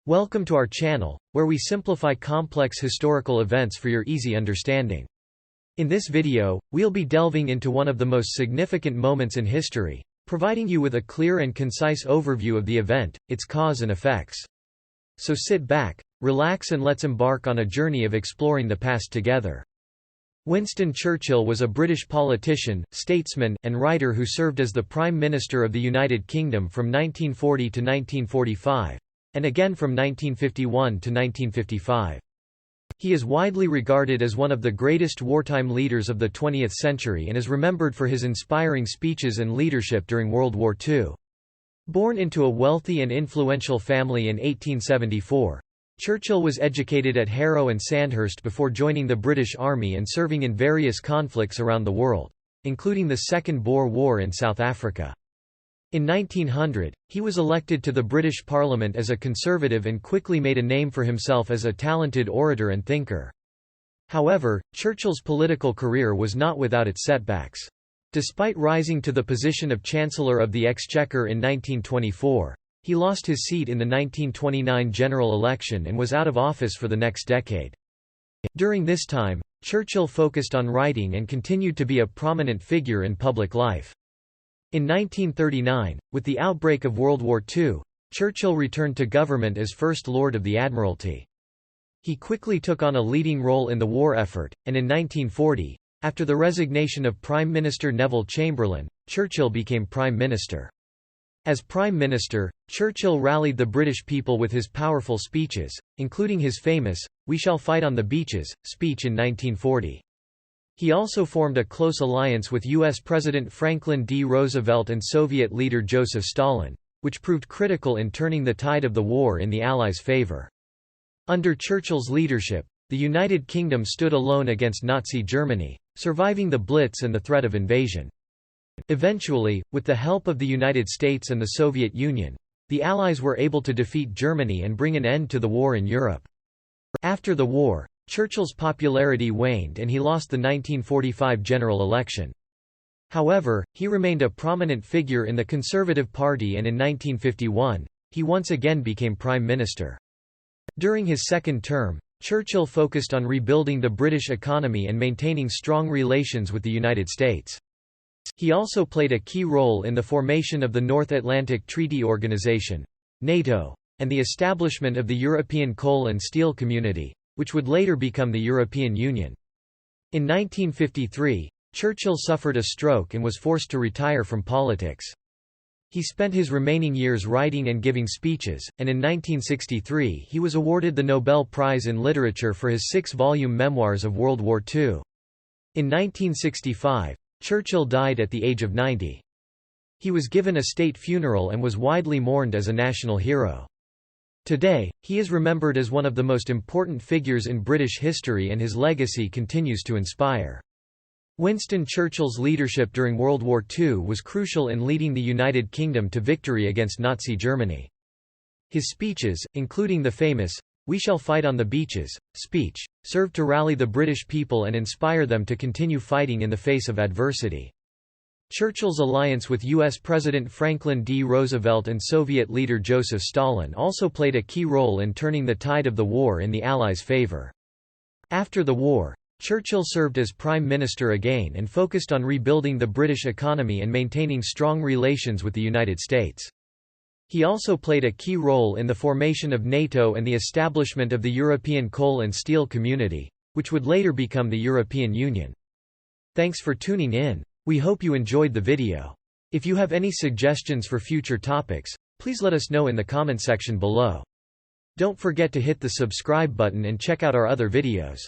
Welcome to our channel, where we simplify complex historical events for your easy understanding. In this video, we'll be delving into one of the most significant moments in history, providing you with a clear and concise overview of the event, its cause and effects. So sit back, relax and let's embark on a journey of exploring the past together. Winston Churchill was a British politician, statesman, and writer who served as the Prime Minister of the United Kingdom from 1940 to 1945. And again from 1951 to 1955. He is widely regarded as one of the greatest wartime leaders of the 20th century and is remembered for his inspiring speeches and leadership during World War II. Born into a wealthy and influential family in 1874, Churchill was educated at Harrow and Sandhurst before joining the British Army and serving in various conflicts around the world, including the Second Boer War in South Africa. In 1900, he was elected to the British Parliament as a Conservative and quickly made a name for himself as a talented orator and thinker. However, Churchill's political career was not without its setbacks. Despite rising to the position of Chancellor of the Exchequer in 1924, he lost his seat in the 1929 general election and was out of office for the next decade. During this time, Churchill focused on writing and continued to be a prominent figure in public life. In 1939, with the outbreak of World War II, Churchill returned to government as First Lord of the Admiralty. He quickly took on a leading role in the war effort, and in 1940, after the resignation of Prime Minister Neville Chamberlain, Churchill became Prime Minister. As Prime Minister, Churchill rallied the British people with his powerful speeches, including his famous, "We shall fight on the beaches" speech in 1940. He also formed a close alliance with U.S. President Franklin D. Roosevelt and Soviet leader Joseph Stalin, which proved critical in turning the tide of the war in the Allies' favor. Under Churchill's leadership, the United Kingdom stood alone against Nazi Germany, surviving the Blitz and the threat of invasion. Eventually, with the help of the United States and the Soviet Union, the Allies were able to defeat Germany and bring an end to the war in Europe. After the war, Churchill's popularity waned and he lost the 1945 general election. However, he remained a prominent figure in the Conservative Party and in 1951, he once again became Prime Minister. During his second term, Churchill focused on rebuilding the British economy and maintaining strong relations with the United States. He also played a key role in the formation of the North Atlantic Treaty Organization, NATO, and the establishment of the European Coal and Steel Community, which would later become the European Union. In 1953, Churchill suffered a stroke and was forced to retire from politics. He spent his remaining years writing and giving speeches, and in 1963 he was awarded the Nobel Prize in Literature for his 6-volume memoirs of World War II. In 1965, Churchill died at the age of 90. He was given a state funeral and was widely mourned as a national hero. Today, he is remembered as one of the most important figures in British history and his legacy continues to inspire. Winston Churchill's leadership during World War II was crucial in leading the United Kingdom to victory against Nazi Germany. His speeches, including the famous, "We shall fight on the beaches" speech, served to rally the British people and inspire them to continue fighting in the face of adversity. Churchill's alliance with U.S. President Franklin D. Roosevelt and Soviet leader Joseph Stalin also played a key role in turning the tide of the war in the Allies' favor. After the war, Churchill served as Prime Minister again and focused on rebuilding the British economy and maintaining strong relations with the United States. He also played a key role in the formation of NATO and the establishment of the European Coal and Steel Community, which would later become the European Union. Thanks for tuning in. We hope you enjoyed the video. If you have any suggestions for future topics, please let us know in the comment section below. Don't forget to hit the subscribe button and check out our other videos.